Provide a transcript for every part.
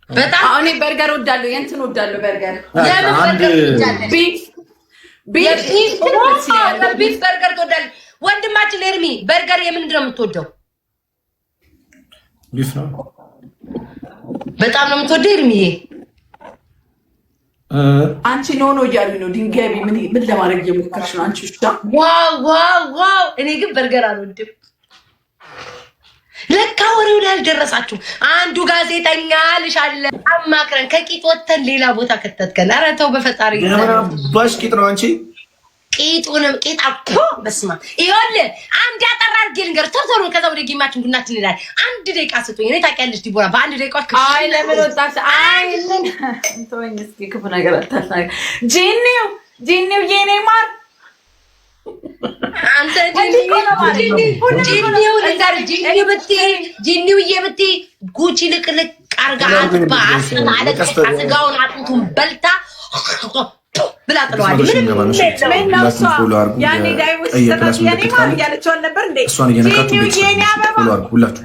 በጣም እኔ በርገር ወዳለሁ የእንትን ወዳለሁ በርገር ለምን በርገር ትወዳለህ? ቢፍ በርገር ትወዳለህ? ወንድማችን ኤርሚ በርገር የምንድን ነው የምትወደው? ቢፍ ነው በጣም ነው የምትወደው ኤርሚዬ? አንቺ ኖ እያሉኝ ነው። ድንጋይ ምን ለማድረግ እየሞከርሽ ነው አንቺ? ዋው እኔ ግን በርገር አልወድም። ለካ ወሬው ላይ አልደረሳችሁም። አንዱ ጋዜጠኛ ልሻለ አማክረን ከቂጥ ወተን ሌላ ቦታ ከተትከን። ኧረ ተው በፈጣሪ ባሽ ቂጥ ነው አንቺ ቂጡንም ቂጣ በስማ ይኸውልህ አንድ ያጠራ አድርጌ ልንገርህ ቶሎ ከዛ ወደ ጌማችን ቡናችን እንሄዳለን። አንድ ደቂቃ ስጡኝ። እኔ ታውቂያለሽ ዲቦራ በአንድ ደቂቃ አይ ለምን ወጣሽ? አይ እንተወኝ እስኪ ክፉ ነገር አታስናገር። ጂኒው የኔ ማር አንተ ጂኒው እየብትይ ጉቺ ልቅልቅ አርጋ አጥባ አስማለች ስጋውን አጥንቱን በልታ ብላ ጥለዋለች። ያኔ ዳይቦስ ተጣጣ ያኔ ማር እያለችው ነበር እንዴ? እሷን እየነካችሁ የኔ አበባ ሁላችሁ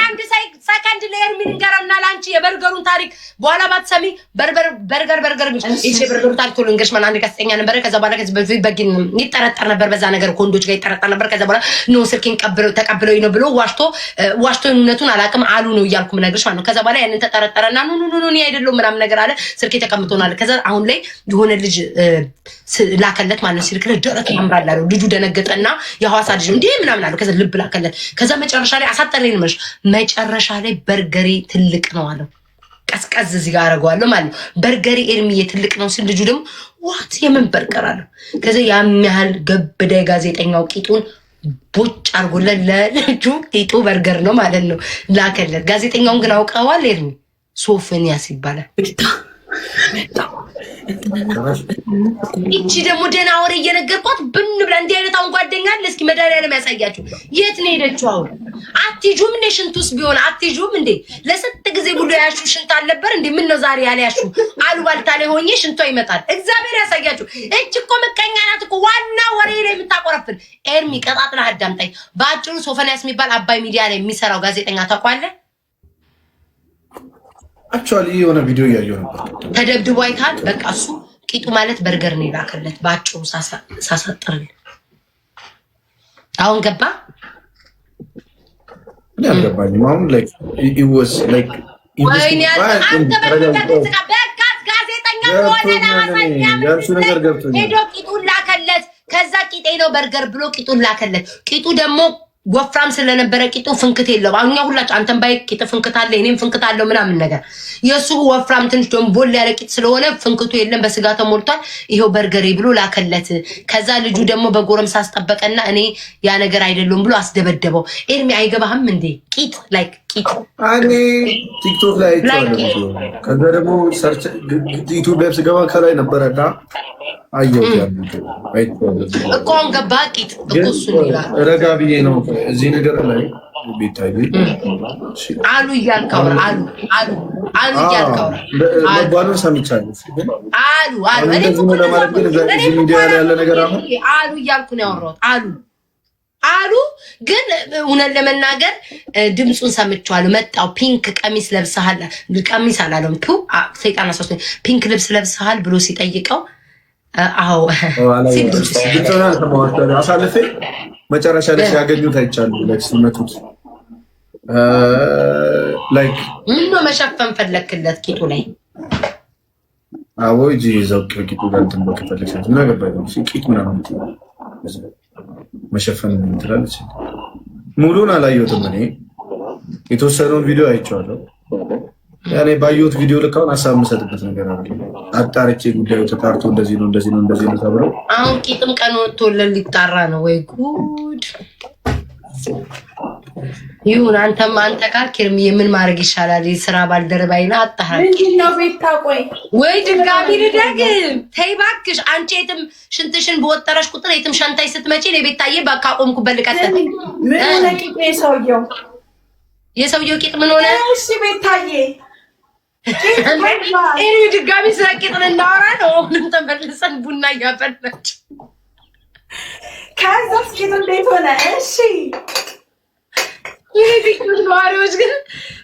አንድ ሰከንድ ላይ ኤርሚ ልንገረውና ለአንቺ የበርገሩን ታሪክ በኋላ ባትሰሚ በርገር እሺ በርገሩ ታሪክ ቶሎ ልንገርሽ። ማን አንድ ጋዜጠኛ ነበረ። ከዛ በኋላ ከዚህ በፊት በጊን ይጠረጠር ነበር በዛ ነገር ከወንዶች ጋር ይጠረጠር ነበር። ከዛ በኋላ ኖ ስልኬን ተቀብለው ነው ብሎ ዋሽቶ እውነቱን አላውቅም አሉ ነው እያልኩ ምነግርሽ ማለት ነው። ከዛ በኋላ ያንን ተጠረጠረና ኑ እኔ አይደለሁም ምናምን ነገር አለ። ስልኬ ተቀምጦናል። ከዛ አሁን ላይ የሆነ ልጅ ላከለት ማለት ነው። ሲልክለት ደረቱ ያምራል አለው። ልጁ ደነገጠና የሐዋሳ ልጅ እንዴ ምናምን አለው። ከዛ ልብ ላከለት። ከዛ መጨረሻ ላይ አሳጠረኝ ነው መጨረሻ ላይ በርገሬ ትልቅ ነው አለው። ቀዝቀዝ እዚህ ጋር አደርገዋለሁ ማለት ነው። በርገሬ ኤርሚዬ ትልቅ ነው ሲል ልጁ ደግሞ ዋት የምን በርገር አለው። ከዛ ያም ያህል ገብደ ጋዜጠኛው ቂጡን ቦጭ አድርጎለት ለልጁ ቂጡ በርገር ነው ማለት ነው ላከለት። ጋዜጠኛውን ግን አውቀዋል ኤርሚ ሶፎንያስ ይባላል። እቺ ደግሞ ደህና ወሬ እየነገርኳት ብን ብላ እንዲህ አይነት አሁን ጓደኛ አለ። እስኪ መድኃኒዓለም ያሳያችሁ። የት ነው ሄደችው? አሁን አትሄጂም እንዴ? ሽንቱስ ቢሆን አትሄጂም እንዴ? ለስንት ጊዜ ብሎ ያሹ ሽንት አልነበር እንዴ? ምን ነው ዛሬ ያለ ያሹ አሉባልታ ላይ ሆኜ ሽንቷ ይመጣል። እግዚአብሔር ያሳያችሁ። እቺ እኮ ምቀኛ ናት እኮ ዋና ወሬ ላይ የምታቆረፍን ኤርሚ ቀጣጥላ አዳምጣኝ። በአጭሩ ሶፎንያስ የሚባል አባይ ሚዲያ ላይ የሚሰራው ጋዜጠኛ ታውቃለህ? አክቹአሊ የሆነ ቪዲዮ እያየሁ ነበር። ተደብድቦ አይታል። በቃ እሱ ቂጡ ማለት በርገር ነው የላከለት። ባጭሩ ሳሳጥርል አሁን ገባ። እኔ አልገባኝም። አሁን ላይክ it was like ወይኔ አንተ በቃ ጋዜጠኛ ያልሱ ነገር ገብቶኛል። ሄዶ ቂጡን ላከለት። ከዛ ቂጤ ነው በርገር ብሎ ቂጡን ላከለት። ቂጡ ደግሞ ወፍራም ስለነበረ ቂጡ ፍንክት የለውም። አሁን ሁላችሁ አንተም ባይ ቂጥ ፍንክት አለ እኔም ፍንክት አለው ምናምን ነገር የሱ ወፍራም ትንሽ ደግሞ ቦል ያለ ቂጥ ስለሆነ ፍንክቱ የለም በስጋ ተሞልቷል። ይሄው በርገሬ ብሎ ላከለት። ከዛ ልጁ ደግሞ በጎረምሳ አስጠበቀና እኔ ያ ነገር አይደለም ብሎ አስደበደበው። ኤርሚ አይገባህም እንዴ? ቂጥ ላይክ ቂጥ እኔ ቲክቶክ ላይ አይቻለሁ። ከዛ ደግሞ ሰርች ዩቲዩብ ላይ ስገባ ከላይ ነበረና አየሁ እኮ አሁን ገባ ቂጥ እኮ እሱ ይላል። ረጋ ብዬ ነው እዚህ ነገር ላይ ቤታዬ አሉ እያልከው አሉ እያልከው ባሉን ሰምቻለሁ። አሉ እኔ ለማለት ግን እዚህ ሚዲያ ላይ ያለ ነገር አሉ እያልኩ ነው ያወራሁት። አሉ ግን እውነት ለመናገር ድምፁን ሰምቼዋለሁ። መጣው ፒንክ ቀሚስ ለብሰሃል፣ ቀሚስ አላለውም ሰይጣን አሳስቶኝ ፒንክ ልብስ ለብሰሃል ብሎ ሲጠይቀው አዎ አሳልፌ መጨረሻ ላይ ሲያገኙት አይቻሉ ሲመቱት ላይክ ምን ነው መሸፈን ፈለክለት ቂጡ ላይ አዎ እጂ ዘው ቂጡ ጋር እንትን በከፈለሽ እና ገባኝ ቂጥ ምናምን መሸፈን ትላለች። ሙሉን አላየሁትም እኔ የተወሰነውን ቪዲዮ አይቼዋለሁ። ያኔ ባየሁት ቪዲዮ ልካውን ሀሳብ የምሰጥበት ነገር አለ። አጣርቼ ጉዳዩ ተጣርቶ እንደዚህ ነው ተብሎ አሁን ቂጥም ቀን ወጥቶለት ሊጣራ ነው ወይ ጉድ! ይሁን አንተ ጋር ኪርሚ ምን ማድረግ ይሻላል? የስራ ባልደረባይና አጣሃ ምንድነው ቤታ? ቆይ ወይ ድጋሚ ልደግም? ተይ እባክሽ አንቺ የትም ሽንትሽን በወጠረሽ ቁጥር የትም ሸንታይ ስትመጪ ለቤታዬ በቃ ቆምኩበት ልቀጥል። ምን ሆነ ቂጥ? የሰውየው ቂጥ ምን ሆነ? እሺ ቤታዬ እኔ ድጋሚ ስለ ቂጥ ልናወራ ነው። ምን ተመልሰን ቡና እያፈላች ከዛ ቂጥ እንዴት ሆነ? እሺ ማሪዎች ግን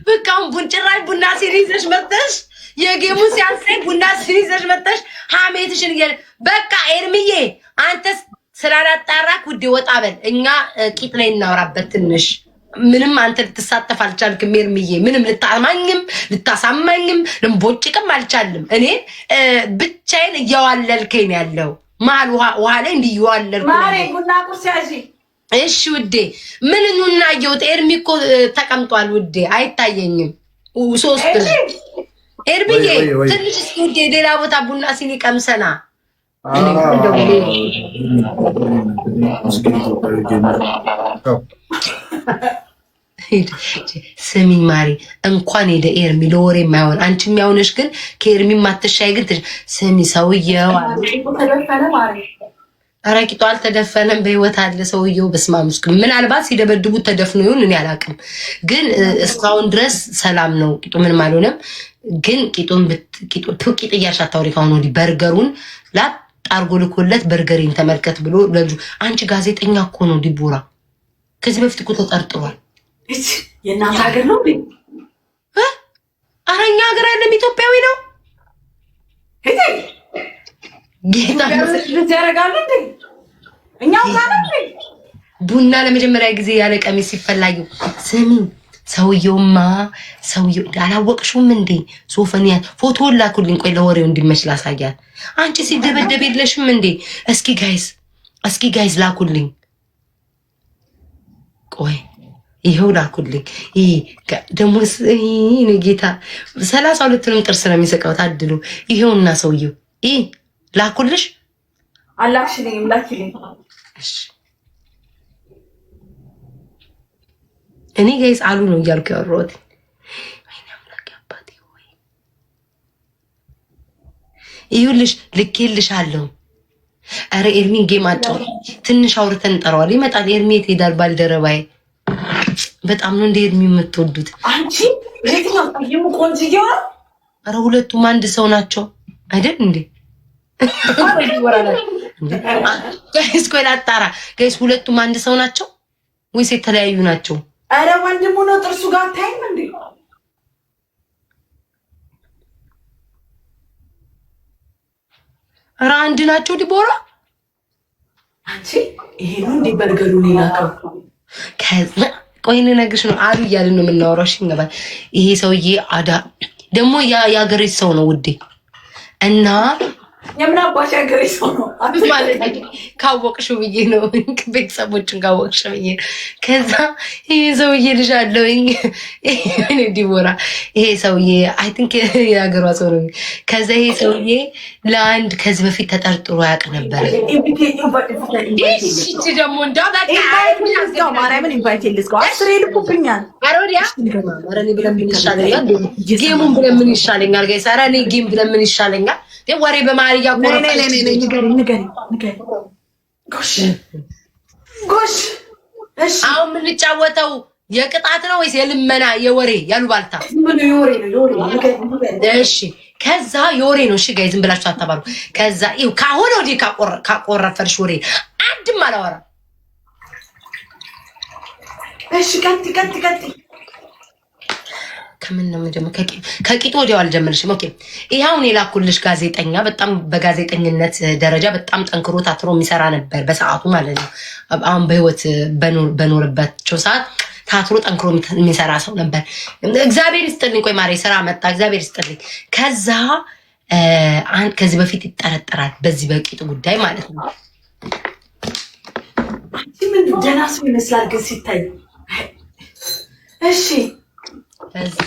በቃ ቡንጭራይ ቡና ሲሪዘሽ መጥተሽ የጌሙ ሲያንሰኝ ቡና ሲሪዘሽ መጥተሽ ሀሜትሽን በቃ ኤርሚዬ አንተስ ስላላጣራክ ውዴ ወጣ በል። እኛ ቂጥ ላይ እናወራበት ትንሽ ምንም አንተ ልትሳተፍ አልቻልክም ኤርሚዬ። ምንም ልታማኝም ልታሳማኝም ልንቦጭቅም አልቻልም። እኔ ብቻዬን እያዋለልከኝ ያለው መሀል ውሃ ላይ እንዲህ እያዋለልኩ ማሬ ቡና ቁርስ ያዢ። እሺ ውዴ ምን ኑና አየሁት። ኤርሚ እኮ ተቀምጧል ውዴ አይታየኝም። ሶስት ኤርሚዬ ትንሽ እስኪ ውዴ ሌላ ቦታ ቡና ሲኒ ቀምሰና ስሚ ማሪ እንኳን ሄደ ኤርሚ ለወሬ የማይሆን አንቺ የሚያውነሽ ግን ከኤርሚ ማትሻይ ግን ስሚ ሰውየው አረቂቷ አልተደፈነም በህይወት አለ ሰውየው። በስማም እስኪ ምናልባት ሲደበድቡት ተደፍኖ ይሁን እኔ አላውቅም፣ ግን እስካሁን ድረስ ሰላም ነው። ቂጡ ምንም አልሆነም። ግን ቂጥ እያልሽ አታውሪ። ካሁን ወዲህ በርገሩን ላጥ አርጎ ልኮለት በርገሬን ተመልከት ብሎ ለልጁ አንቺ ጋዜጠኛ እኮ ነው ዲቦራ። ከዚህ በፊት እኮ ተጠርጥሯል። የእናት ሀገር ነው ኧረ እኛ ሀገር አይደለም ኢትዮጵያዊ ነው። ጌታ ያደርጋሉ እንዴ እኛ ቡና ለመጀመሪያ ጊዜ ያለ ቀሚስ ሲፈላዩ ስሚ ሰውየውማ ሰውየው አላወቅሽውም እንዴ? ሶፈንያ ፎቶ ላኩልኝ። ቆይ ለወሬው እንዲመች ላሳያት። አንቺ ሲደበደብ የለሽም እንዴ? እስኪ ጋይዝ ላኩልኝ። ቆይ ይሄው ላኩልኝ። ይሄ ደግሞ ጌታ 32ቱንም ጥርስ ነው የሚሰቀው። ታድሉ። ይሄውና ሰውየው ይሄ ላኩልሽ። አላክሽልኝ ላኪልኝ። እሺ እኔ ጋይስ አሉ ነው እያልኩ ያወራሁት። ወይኔ አምላክ አባቴ ሆይ ይኸውልሽ ልኬልሻለሁ። ኧረ ኤርሚን ጌም አጫው ትንሽ አውርተን እንጠራዋለን። ይመጣል። ኤርሚ የት ሄዳል? ባልደረባዬ በጣም ነው እንደ ኤርሚ የምትወዱት አንቺ። ለየትኛው ታየሙ ቆንጅዬው ነው? ኧረ ሁለቱም አንድ ሰው ናቸው አይደል እንዴ? ጋይስ ቆይ ላጣራ። ጋይስ ሁለቱም አንድ ሰው ናቸው ወይስ የተለያዩ ናቸው? አረ ወንድሙ ነው ጥርሱ ጋር ታይም እንዴ? አረ አንድ ናቸው ዲቦራ። አንቺ ይሄ ነው እንዴ በርገሩ ሊላከው? ከዛ ቆይ ልነግርሽ ነው አሉ እያልን ነው የምናወራው። እሺ እንገባለን። ይሄ ሰውዬ አዳ ደግሞ የአገሬ ሰው ነው ውዴ እና የምን አባሽ ሀገሬ ሰው ነው ማለት ካወቅሽው ብዬ ነው። ቤተሰቦችን ካወቅሽው ብዬ ከዛ ይሄ ሰውዬ ልጅ አለውኝ ዲቦራ። ይሄ ሰውዬ አይ ቲንክ የሀገሯ ሰው ነው። ከዛ ይሄ ሰውዬ ለአንድ ከዚህ በፊት ተጠርጥሮ ያውቅ ነበር። እሺ ደግሞ ማርያምን ኢንቫይት ልስገው አስሬ ልኩብኛል። አሮዲያ አረኔ ብለን ምን ይሻለኛል? ጌሙን ብለን ምን ይሻለኛል? ጋይስ ኧረ እኔ ጌም ብለን ምን ይሻለኛል? ወሬ በማርያ አሁን የምንጫወተው የቅጣት ነው ወይስ የልመና የወሬ ያሉባልታ? እሺ ከዛ የወሬ ነው። እሺ ጋይ ዝም ብላችሁ አታባሉ። ከዛ ይኸው ካሁን ወዲህ ካቆረፈርሽ ወሬ አንድም አላወራም። እሺ ቀጥ ከምን ነው የምጀምረው? ከቂጡ ወዲያው አልጀምርሽም። ኦኬ ይሄውን የላኩልሽ ጋዜጠኛ በጣም በጋዜጠኝነት ደረጃ በጣም ጠንክሮ ታትሮ የሚሰራ ነበር በሰዓቱ ማለት ነው። አሁን በህይወት በኖርባቸው ሰዓት ታትሮ ጠንክሮ የሚሰራ ሰው ነበር። እግዚአብሔር ይስጥልኝ። ቆይ ማሬ ስራ መጣ። እግዚአብሔር ይስጥልኝ። ከዛ ከዚህ በፊት ይጠረጠራል በዚህ በቂጡ ጉዳይ ማለት ነው። ምን ደህና ሰው ይመስላል ግን ሲታይ። እሺ ከዛ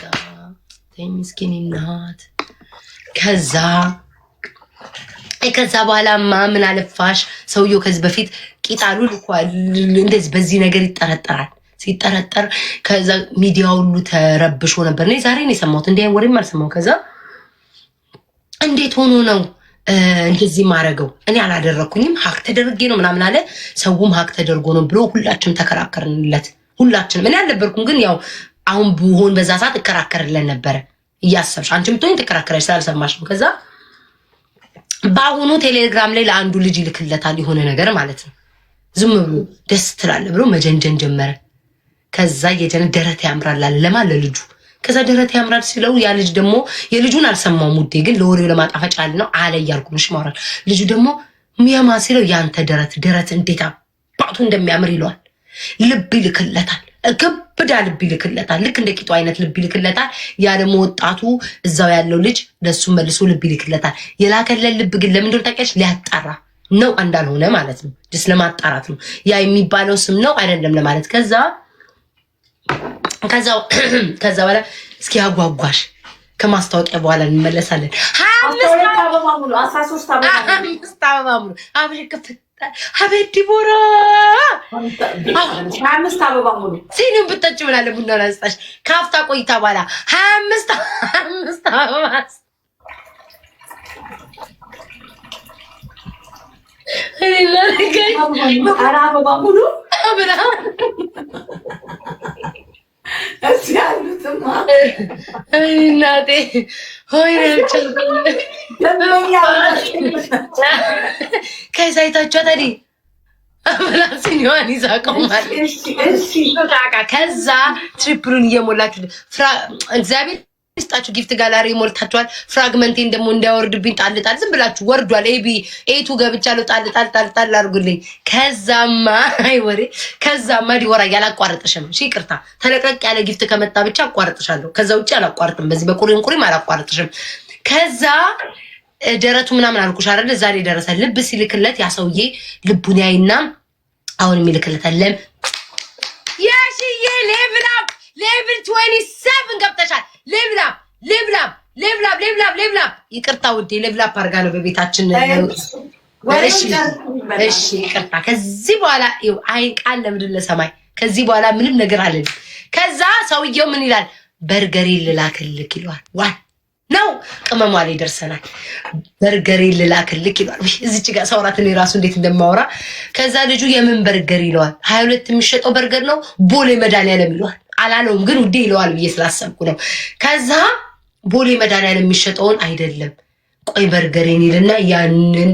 ምስኪን ናት። ከዛ በኋላማ ምን አለፋሽ ሰውየው ከዚህ በፊት ቂጣሉ ልኳል። እንደዚህ በዚህ ነገር ይጠረጠራል። ሲጠረጠር ከዛ ሚዲያ ሁሉ ተረብሾ ነበር። እኔ ዛሬ ነው የሰማሁት፣ እንዲህ ወሬም አልሰማሁ። ከዛ እንዴት ሆኖ ነው እንደዚህ ማረገው? እኔ አላደረኩኝም ሀክ ተደርጌ ነው ምናምን አለ። ሰውም ሀክ ተደርጎ ነው ብሎ ሁላችንም ተከራከርንለት። ሁላችንም እኔ አልነበርኩም፣ ግን ያው አሁን ብሆን በዛ ሰዓት እከራከርለን ነበረ። እያሰብሽ አንቺም ትሆኝ ተከራከረሽ ስላልሰማሽ ነው። ከዛ በአሁኑ ቴሌግራም ላይ ለአንዱ ልጅ ይልክለታል የሆነ ነገር ማለት ነው። ዝም ብሎ ደስ ትላለ ብሎ መጀንጀን ጀመረ። ከዛ ደረት ያምራል አለ ለማን ለልጁ። ከዛ ደረት ያምራል ሲለው ያ ልጅ ደግሞ የልጁን አልሰማውም ውዴ፣ ግን ለወሬው ለማጣፈጫ ነው አለ እያልኩ ነሽ ማውራት። ልጁ ደግሞ ሚያማ ሲለው ያንተ ደረት እንዴት አባቱ እንደሚያምር ይለዋል። ልብ ይልክለታል፣ ግብዳ ልብ ይልክለታል። ልክ እንደ ቂጡ አይነት ልብ ይልክለታል። ያ ደግሞ ወጣቱ እዛው ያለው ልጅ ለሱ መልሶ ልብ ይልክለታል። የላከለን ልብ ግን ለምን እንደሆነ ታውቂያለሽ? ሊያጣራ ነው እንዳልሆነ ማለት ነው። ጅስ ለማጣራት ነው። ያ የሚባለው ስም ነው አይደለም ለማለት። ከዛ በኋላ እስኪ አጓጓሽ ከማስታወቂያ በኋላ እንመለሳለን። 5 አበባ ሙሉ 13 አበባ ሙሉ አብሬ ከፍታ አቤት ዲቦራ 25 አበባ ሙሉ ሲኒም ብትጠጪ ብላለ ቡና ላስጣሽ ካፍታ ቆይታ በኋላ 25 አበባ አበባ ሙሉ አብራ እዚህ ያሉትማ እናቴ ሆይ ናቸው። ከዛ አይታችኋት አይደል? አብላሲኒዋን ይዛ ቆማለች። ከዛ ትሪፕሉን እየሞላችሁ እግዚአብሔር ይስጣችሁ። ጊፍት ጋላሪ ሞልታችኋል። ፍራግመንቴን ደግሞ እንዳያወርድብኝ ጣልጣል ዝም ብላችሁ ወርዷል። ኤቱ ገብቻለሁ ጣል አድርጉልኝ። ከዛማ አይወሬ ከዛማ ዲወራ ያላቋርጥሽም። እሺ ይቅርታ ተለቀቅ ያለ ጊፍት ከመጣ ብቻ አቋርጥሻለሁ። ከዛ ውጪ አላቋርጥም። በዚህ በቁሪም አላቋርጥሽም። ከዛ ደረቱ ምናምን አልኩሽ አይደል? ዛሬ ደረሰ ልብ ሲልክለት ያ ሰውዬ ልቡን ያይና አሁን የሚልክለታል ያሽዬ ሌቭል 27 ገብተሻል። ሌቭላፕ ይቅርታ ውዴ ሌቭላፕ አድርጋ ነው በቤታችን። እሺ ይቅርታ። ከዚህ በኋላ አይ ቃል ለምድር ለሰማይ ከዚህ በኋላ ምንም ነገር አለን። ከዛ ሰውየው ምን ይላል? በርገሬ ልላክልክ ይለዋል። ዋይ ነው ቅመሟ ላይ ደርሰናል። በርገሬ ልላክልክ ይለዋል። እዚች ጋር ሰውራት እኔ ራሱ እንዴት እንደማወራ። ከዛ ልጁ የምን በርገር ይለዋል። 22 የሚሸጠው በርገር ነው ቦሌ መድኃኒዓለም ይለዋል። አላለውም ግን ውዴ ይለዋል ብዬ ስላሰብኩ ነው። ከዛ ቦሌ መድኃኒዓለም የሚሸጠውን አይደለም ቆይ በርገሬን ይልና ያንን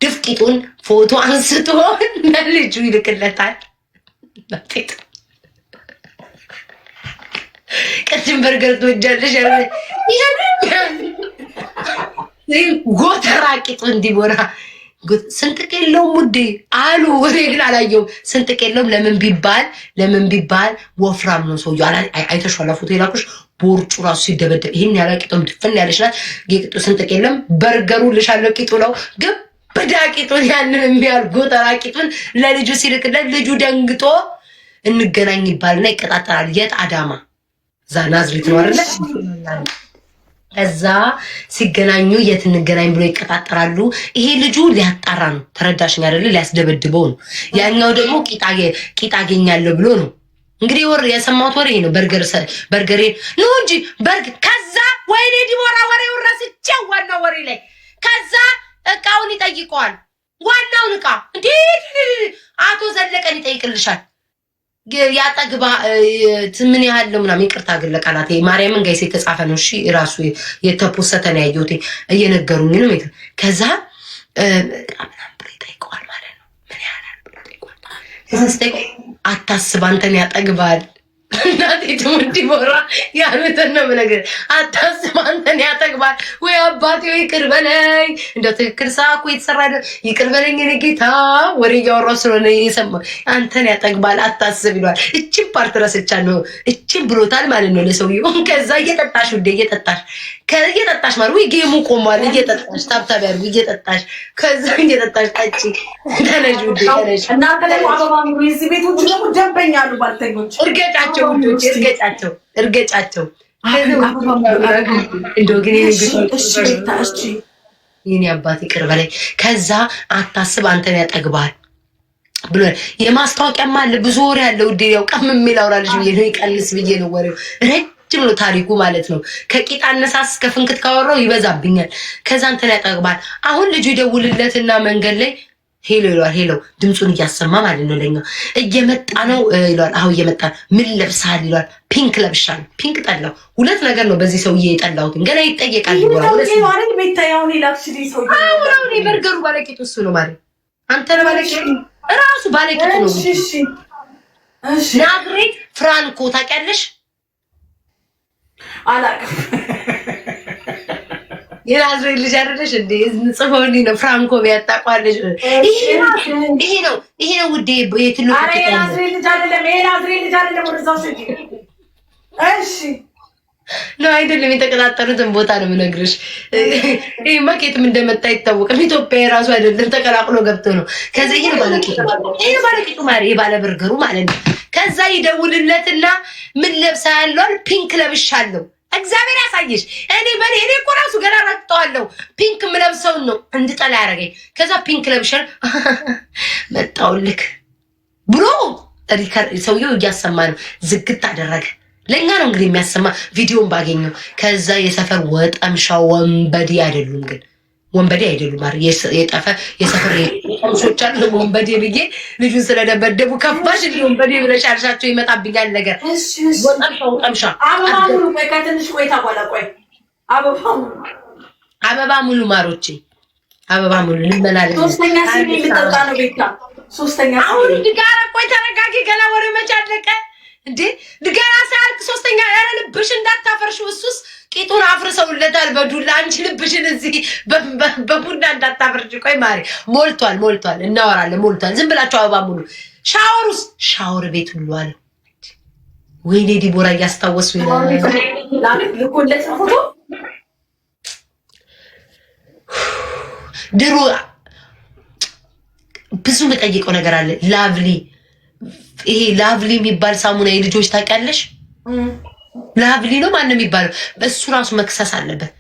ድፍ ቂጡን ፎቶ አንስቶ ለልጁ ይልክለታል። ቅድም በርገር ትወጃለሽ ጎተራ ቂጡ እንዲቦራ ስንጥቅ የለውም ውዴ አሉ። እኔ ግን አላየውም። ስንጥቅ የለውም። ለምን ቢባል ወፍራም ነው ሰውዬው። አይተሽዋል ፎቶ የላኩሽ ቦርጩ ራሱ ሲደበደብ ይሄን ያለ ቂጡም ድፍን ያለች ናት። የቂጡ ስንጥቅ የለም። በርገሩ ልሻለው ቂጡ ነው ግብዳ ቂጡን ያንን የሚያል ጎተራ ቂጡን ለልጁ ሲልክለት ልጁ ደንግጦ እንገናኝ ይባልና ይቀጣጠራል። የት አዳማ እዛ ናዝሬት ነው አይደለ? ከዛ ሲገናኙ የት እንገናኝ ብሎ ይቀጣጠራሉ። ይሄ ልጁ ሊያጣራ ነው ተረዳሽኝ አይደለ? ሊያስደበድበው ነው። ያኛው ደግሞ ቂጣ አገኛለሁ ብሎ ነው። እንግዲህ የሰማሁት ወሬ ነው። በርገሬ ነው እንጂ ከዛ ወይኔ ዲቦራ ወሬውን ረስቼው ዋናው ወሬ ላይ ከዛ እቃውን ይጠይቀዋል። ዋናውን እቃ እንዴ አቶ ዘለቀን ይጠይቅልሻል። ያጠግባ ምን ያህል ነው ምናምን ይቅርታ ግን ለቃላቴ ማርያምን ጋይስ የተጻፈ ነው። እሺ ራሱ የተፖሰተ ነው ያየሁት እየነገሩኝ ነው። ከዛ ምናምን ብሎ ይጠይቀዋል ማለት ነው። ምን ያህል ብሎ ይጠይቀዋል። አታስብ አንተን ያጠግባል። እናቴ ትሙዲ ቦራ ያሉትን ነው ነገር አታስብ አንተን ያጠግባል። ወይ አባቴ ይቅር በለኝ እንደው ትክክል ሳኩ የተሰራ ይቅር በለኝ እኔ ጌታ ወሬ እያወራሁ ስለሆነ የሰማ አንተን ያጠግባል አታስብ ይሏል። እቺን ፓርት ረስቻለሁ። እቺን ብሎታል ማለት ነው ለሰውዬው። ከዛ እየጠጣሽ ውዴ እየጠጣሽ ማለት ወይ ጌሙ ቆሟል። እየጠጣሽ ታብታብ ያርጉ እየጠጣሽ ከዛ እየጠጣሽ ጠጪ ተነሽ ውዴ ተነሽ። እና ከለቁ አበባ ሙሉ እዚህ ቤቶች ደግሞ ደንበኛ አሉ ባልተኞች እርገጫቸው ውዶች እርገጫቸው እንደው ግን የኔ አባት ይቅር በለኝ። ከዛ አታስብ አንተን ያጠግባል ብሎ የማስታወቂያማ አለ ብዙ ወሬ ያለ ውዴ ያው ቀም የሚል አውራልሽ ብዬ ነው ይቀልስ ብዬ ነው ወሬው ረጅም ነው ታሪኩ ማለት ነው። ከቂጣ አነሳስ እስከ ፍንክት ካወራው ይበዛብኛል። ከዛ አንተን ያጠግባል። አሁን ልጁ ይደውልለትና መንገድ ላይ ሄሎ ይሏል። ሄሎ ድምፁን እያሰማ ማለት ነው። ለኛ እየመጣ ነው ይሏል። አሁን እየመጣ ምን ለብሳል ይሏል። ፒንክ ለብሻለሁ። ፒንክ ጠላው። ሁለት ነገር ነው በዚህ ሰውዬ የጠላሁት። ገና ይጠየቃል ይወራ ሁለት ማለት ቤታያውን ይላክሽሊ ሰው አሁን የበርገሩ ባለቂጡ እሱ ነው ማለት አንተ ነው ባለቂጡ ራሱ ባለቂጡ ነው። እሺ ናዝሬት ፍራንኮ ታውቂያለሽ? አላውቅም። የናዝሬት ልጅ አይደለሽ እንዴ? ጽፎልኝ ነው ፍራንኮ ቢያጣቋለሽ። ይሄ ነው ውዴ። የትልቁ አረ የናዝሬት ልጅ አይደለም፣ የናዝሬት ልጅ አይደለም። ወደዛው ስትይ እሺ ነው አይደለም። የተቀጣጠሩትን ቦታ ነው የምነግርሽ። ይሄ ማኬትም እንደመጣ አይታወቅም። ኢትዮጵያ የራሱ አይደለም፣ ተቀላቅሎ ገብቶ ነው። ከዛ ይሄ ባለቂጡ ማሪ የባለ በርገሩ ማለት ነው። ከዛ ይደውልለትና ምን ለብሳ ያለው ፒንክ ለብሻለሁ። እግዚአብሔር ያሳየሽ። እኔ እኮ ራሱ ገና ረግጠዋለሁ። ፒንክ የምለብሰውን ነው እንድጠላ ያደረገኝ። ከዛ ፒንክ ለብሻል መጣውልክ ብሎ ሰውየው እያሰማ ነው። ዝግት አደረገ። ለእኛ ነው እንግዲህ የሚያሰማ ቪዲዮን ባገኘው። ከዛ የሰፈር ወጠምሻ ወንበዴ አይደሉም፣ ግን ወንበዴ አይደሉም። የጠፈ የሰፈር ጦምሾች አሉ። ወንበዴ ብዬ ልጁን ስለደበደቡ ከፋሽ ወንበዴ ብለሽ አልሻቸው ይመጣብኛል ነገር። ወጠምሻ አበባ ሙሉ ቆይ፣ ከትንሽ ቆይታ በኋላ ቆይ፣ አበባ ሙሉ ማሮቼ፣ አበባ ሙሉ ልመናል። ሶስተኛ ሲኒ ልጠጣ ነው ቤታ። ሶስተኛ አሁን ድጋራ ቆይ፣ ተረጋጊ። ገና ወሬ መች አለቀ እንዴ? ድጋራ ሳልክ ሶስተኛ። ኧረ ልብሽ እንዳታፈርሽው። እሱስ ቂጡን አፍርሰውለታል በዱላ። አንቺ ልብሽን እዚህ በቡና እንዳታፈርሽ። ቆይ ማሪ፣ ሞልቷል፣ እናወራለን። ሞልቷል። ዝም ብላችሁ አበባ ሙሉ። ሻወሩስ ሻወር ቤት ሁሉ አለ። ወይኔ ዲቦራ እያስታወሱ ድሮ ብዙ መጠየቀው ነገር አለ። ይሄ ላቭሊ የሚባል ሳሙና የልጆች ታውቂያለሽ? ላቭሊ ነው ማነው የሚባለው? እሱ ራሱ መክሰስ አለበት።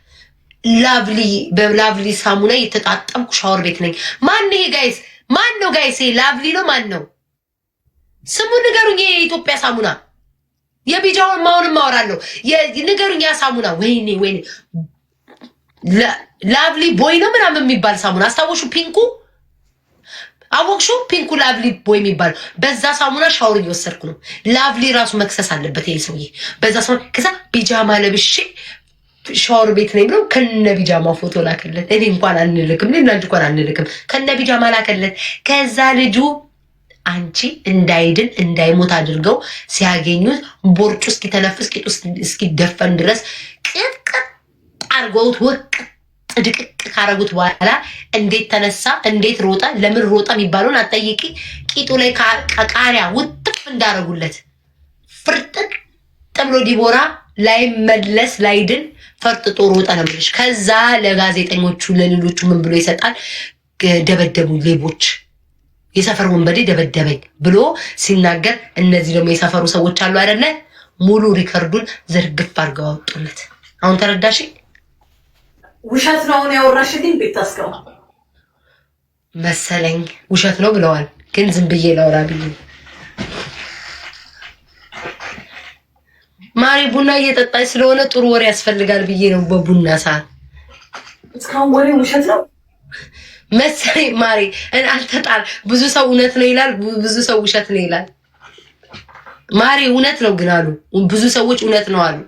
በላቭሊ ሳሙና የተጣጠምኩ ሻወር ቤት ነኝ። ማን ይሄ ጋይስ? ማን ነው ጋይስ? ላቭሊ ነው ማን ነው ስሙ? ንገሩኝ። የኢትዮጵያ ሳሙና የቢጃውን ማውንም ማወራለሁ። ንገሩኝ ያ ሳሙና። ወይኔ ላቭሊ ቦይ ነው ምናምን የሚባል ሳሙና አስታወሹ? ፒንኩ አወቅሹ? ፒንኩ ላቭሊ ቦይ የሚባለው በዛ ሳሙና ሻወር እየወሰድኩ ነው። ላቭሊ ራሱ መክሰስ አለበት ይሄ ሰውዬ በዛ ሳሙና። ከዛ ቢጃማ ለብሼ ሻወር ቤት ነኝ ብሎ ከነ ቢጃማ ፎቶ ላከለት። እኔ እንኳን አንልክም፣ እናንተ እንኳን አንልክም። ከነ ቢጃማ ላከለት። ከዛ ልጁ አንቺ እንዳይድን እንዳይሞት አድርገው ሲያገኙት ቦርጩ እስኪተነፍስ ቂጡ እስኪደፈን ድረስ ቅጥቅጥ አድርገውት ወቅጥ ድቅቅ ካረጉት በኋላ እንዴት ተነሳ፣ እንዴት ሮጠ፣ ለምን ሮጠ የሚባለውን አጠይቂ። ቂጡ ላይ ቃሪያ ውጥፍ እንዳረጉለት ፍርጥጥ ብሎ ዲቦራ ላይመለስ ላይድን ፈርጥጦ ሮጠ ነው የምልሽ። ከዛ ለጋዜጠኞቹ ለሌሎቹ ምን ብሎ ይሰጣል? ደበደቡ ሌቦች፣ የሰፈር ወንበዴ ደበደበኝ ብሎ ሲናገር፣ እነዚህ ደግሞ የሰፈሩ ሰዎች አሉ አይደለ? ሙሉ ሪከርዱን ዝርግፍ አድርገው አወጡለት። አሁን ተረዳሽ? ውሸት ነው አሁን ያወራሽልኝ ቤት ታስቀው መሰለኝ። ውሸት ነው ብለዋል፣ ግን ዝም ብዬ ላውራ ብዬ። ማሪ ቡና እየጠጣች ስለሆነ ጥሩ ወሬ ያስፈልጋል ብዬ ነው። በቡና ሰዓት እስካሁን ወሬ ውሸት ነው መሰለኝ። ማሪ አልተጣል። ብዙ ሰው እውነት ነው ይላል፣ ብዙ ሰው ውሸት ነው ይላል። ማሪ እውነት ነው ግን አሉ ብዙ ሰዎች፣ እውነት ነው አሉ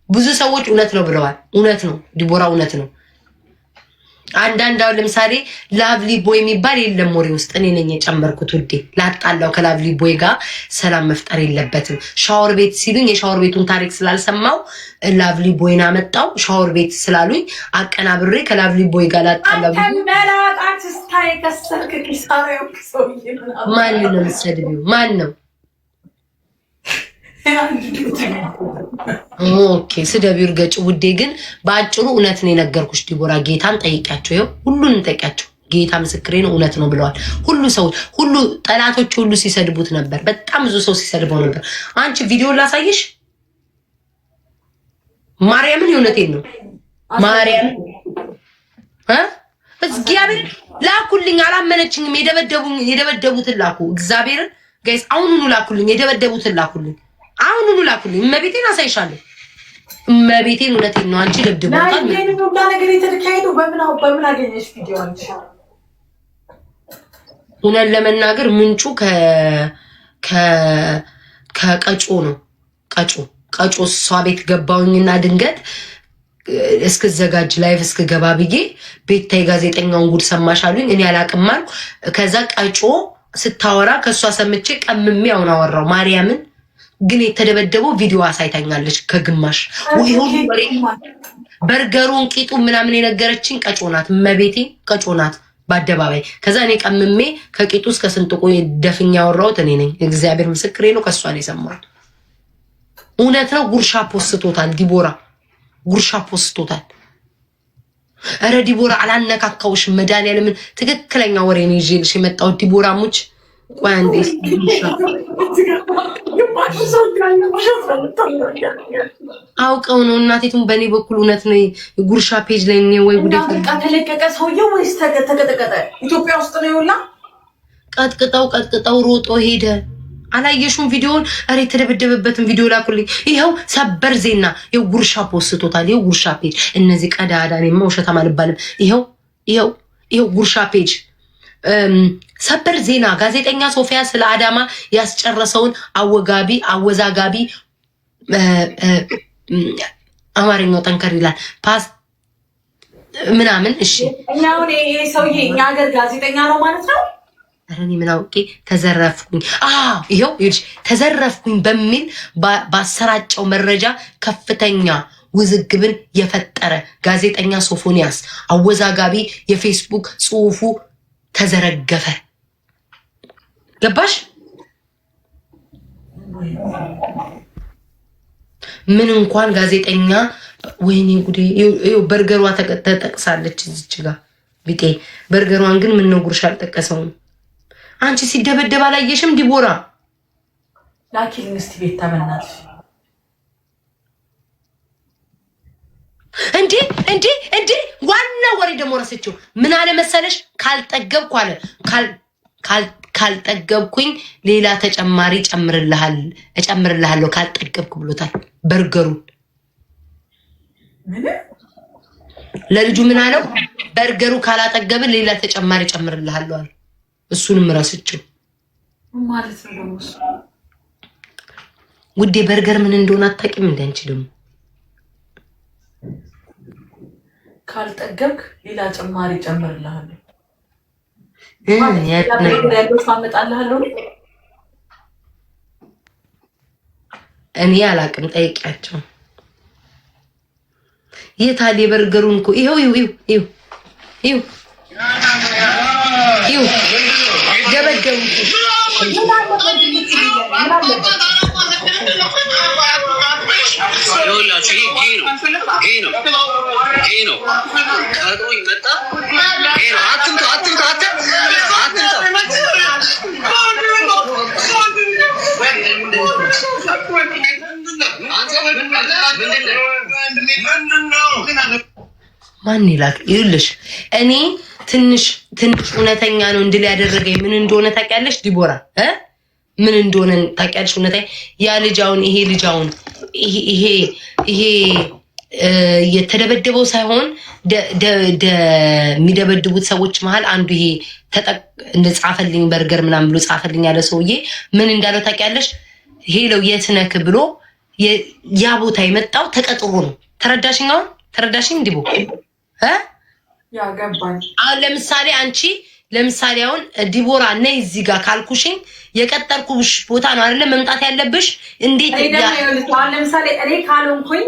ብዙ ሰዎች፣ እውነት ነው ብለዋል። እውነት ነው ዲቦራ፣ እውነት ነው። አንዳንድ አሁን ለምሳሌ ላቭሊ ቦይ የሚባል የለም ወሬ ውስጥ እኔ ነኝ የጨመርኩት ውዴ። ላጣላው ከላቭሊ ቦይ ጋር ሰላም መፍጠር የለበትም። ሻወር ቤት ሲሉኝ የሻወር ቤቱን ታሪክ ስላልሰማው ላቭሊ ቦይን አመጣው። ሻወር ቤት ስላሉኝ አቀናብሬ ከላቭሊ ቦይ ጋር ላጣላው። ማን ነው የምትሰድቢው? ማን ነው? ኦኬ ስደቢው እርገጭ ውዴ። ግን በአጭሩ እውነት ነው የነገርኩሽ ዲቦራ። ጌታን ጠይቂያቸው፣ ይኸው ሁሉንም ጠይቂያቸው። ጌታ ምስክሬ ነው እውነት ነው ብለዋል። ሁሉ ሰው ሁሉ ጠላቶች ሁሉ ሲሰድቡት ነበር። በጣም ብዙ ሰው ሲሰድበው ነበር። አንቺ ቪዲዮ ላሳይሽ ማርያምን፣ የእውነቴን ነው ማርያም እግዚአብሔር ላኩልኝ። አላመነችኝም። የደበደቡትን ላኩ። እግዚአብሔርን ጋይስ አሁኑኑ ላኩልኝ። የደበደቡትን ላኩልኝ። አሁኑኑ ላኩልኝ። እመቤቴን አሳይሻለሁ። እመቤቴን እውነቴን ነው። አንቺ ደብድቦታል። ነገር የተካሄደው በምን አገኘሽ ቪዲዮ? አንቺ እውነት ለመናገር ምንጩ ከቀጮ ነው። ቀጮ እሷ ቤት ገባውኝና ድንገት እስክዘጋጅ ላይፍ እስክገባ ብዬ ቤታይ ጋዜጠኛውን ጉድ ሰማሽ አሉኝ። እኔ አላቅም አልኩ። ከዛ ቀጮ ስታወራ ከሷ ሰምቼ ቀምሜ አሁን አወራው ማርያምን። ግን የተደበደበው ቪዲዮ አሳይታኛለች ከግማሽ ወይ ወሬ በርገሩን ቂጡ ምናምን የነገረችኝ ቀጮናት መቤቴ ቀጮናት በአደባባይ። ከዛ እኔ ቀምሜ ከቂጡ እስከ ስንጥቁ ደፍኛ ያወራሁት እኔ ነኝ። እግዚአብሔር ምስክሬ ነው። ከሷ ነው የሰማሁት። እውነት ነው። ጉርሻ ፖስቶታል ዲቦራ ጉርሻ ፖስቶታል። እረ ዲቦራ አላነካካውሽ መድኃኒዓለምን ትክክለኛ ወሬ ነው ይዤልሽ የመጣሁት ዲቦራ ሙች። ቆይ አንዴ አውቀው ነው እናቴቱን በእኔ በኩል እውነት ነው የጉርሻ ፔጅ ላይ ነው ወይ ጉዴ። ተለቀቀ ሰውየው ወይስ ተቀጠቀጠ? ኢትዮጵያ ውስጥ ነው ይውላ ቀጥቅጠው ሮጦ ሄደ። አላየሽም ቪዲዮውን? አሬ የተደበደበበትን ቪዲዮ ላኩልኝ። ይኸው ሰበር ዜና ይኸው ጉርሻ ፖስቶታል። ይኸው ጉርሻ ፔጅ እነዚህ ቀዳዳ እኔማ ውሸታም አልባልም። ይኸው ጉርሻ ፔጅ ሰበር ዜና ጋዜጠኛ ሶፊያ ስለ አዳማ ያስጨረሰውን አወዛጋቢ አማርኛው ጠንከር ይላል ፓስ ምናምን። እሺ እኛውን ይሄ ሰውዬ እኛ ሀገር ጋዜጠኛ ነው ማለት ነው። እኔ ምን አውቄ ተዘረፍኩኝ። ይኸው ተዘረፍኩኝ በሚል ባሰራጨው መረጃ ከፍተኛ ውዝግብን የፈጠረ ጋዜጠኛ ሶፎንያስ አወዛጋቢ የፌስቡክ ጽሑፉ ተዘረገፈ። ገባሽ? ምን እንኳን ጋዜጠኛ ወይኔ ጉዴ። ይኸው በርገሯ ተጠቅሳለች እዚች ጋር ቢጤ። በርገሯን ግን ምን ነው ጉርሻ አልጠቀሰውም። አንቺ ሲደበደብ አላየሽም ዲቦራ? ላኪልኝ እስቲ ቤት ተመናለሽ እንዴ ዋና ወሬ ደግሞ ረስቼው ምን አለ መሰለሽ? ካልጠገብኩ አለ ካልጠገብኩኝ ሌላ ተጨማሪ እጨምርልሃለሁ ካልጠገብኩ ብሎታል። በርገሩን ለልጁ ምን አለው? በርገሩ ካላጠገብን ሌላ ተጨማሪ እጨምርልሃለሁ አለ። እሱንም ረስቼው ማለት ነው። ውዴ በርገር ምን እንደሆነ አታውቂም እንዴ አንቺ? ደግሞ ካልጠገብክ ሌላ ጨማሪ ጨምርልሃለሁ እኔ አላቅም። ጠይቂያቸው። የታል የበርገሩን እኮ ይኸው ደበደቡ። ማን ይላል? ይኸውልሽ እኔ ትንሽ እውነተኛ ነው እንድል ያደረገኝ ምን እንደሆነ ታውቂያለሽ ዲቦራ? ምን እንደሆነ ታውቂያለሽ? እውነተኛ ያ ልጃውን ይሄ የተደበደበው ሳይሆን የሚደበድቡት ሰዎች መሀል አንዱ ይሄ ጻፈልኝ በርገር ምናምን ብሎ ጻፈልኝ ያለ ሰውዬ ምን እንዳለው ታውቂያለሽ? ሄለው የት ነክ ብሎ ያ ቦታ የመጣው ተቀጥሮ ነው። ተረዳሽኝ? አሁን ተረዳሽኝ ዲቦ? ያ ገባኝ። አሁን ለምሳሌ አሁን ዲቦራ ነይ እዚህ ጋር ካልኩሽኝ የቀጠርኩሽ ቦታ ነው አይደለ መምጣት ያለብሽ። እንዴት አሁን ለምሳሌ እኔ ካልሆንኩኝ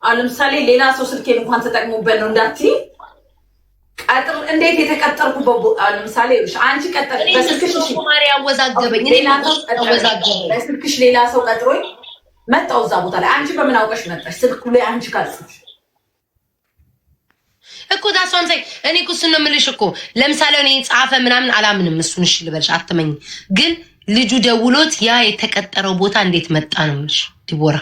ለምሳሌ ሌላ ሰው ስልኬን እንኳን ተጠቅሙበት ነው እንዳትዪ። ቀጥር እንዴት የተቀጠርኩበት ለምሳሌ አንቺ ቀጠር በስልክሽ ማሪያ አወዛገበኝ። በስልክሽ ሌላ ሰው ቀጥሮኝ መጣው እዛ ቦታ ላይ አንቺ በምን አውቀሽ መጣሽ? ስልኩ ላይ አንቺ ካልጽፍሽ እኮ ዳሷን ሳይ እኔ እኮ እሱን ነው የምልሽ እኮ። ለምሳሌ እኔ ጻፈ ምናምን አላምንም። እሱን እሺ ልበልሽ አትመኝ። ግን ልጁ ደውሎት ያ የተቀጠረው ቦታ እንዴት መጣ ነው የምልሽ ዲቦራ።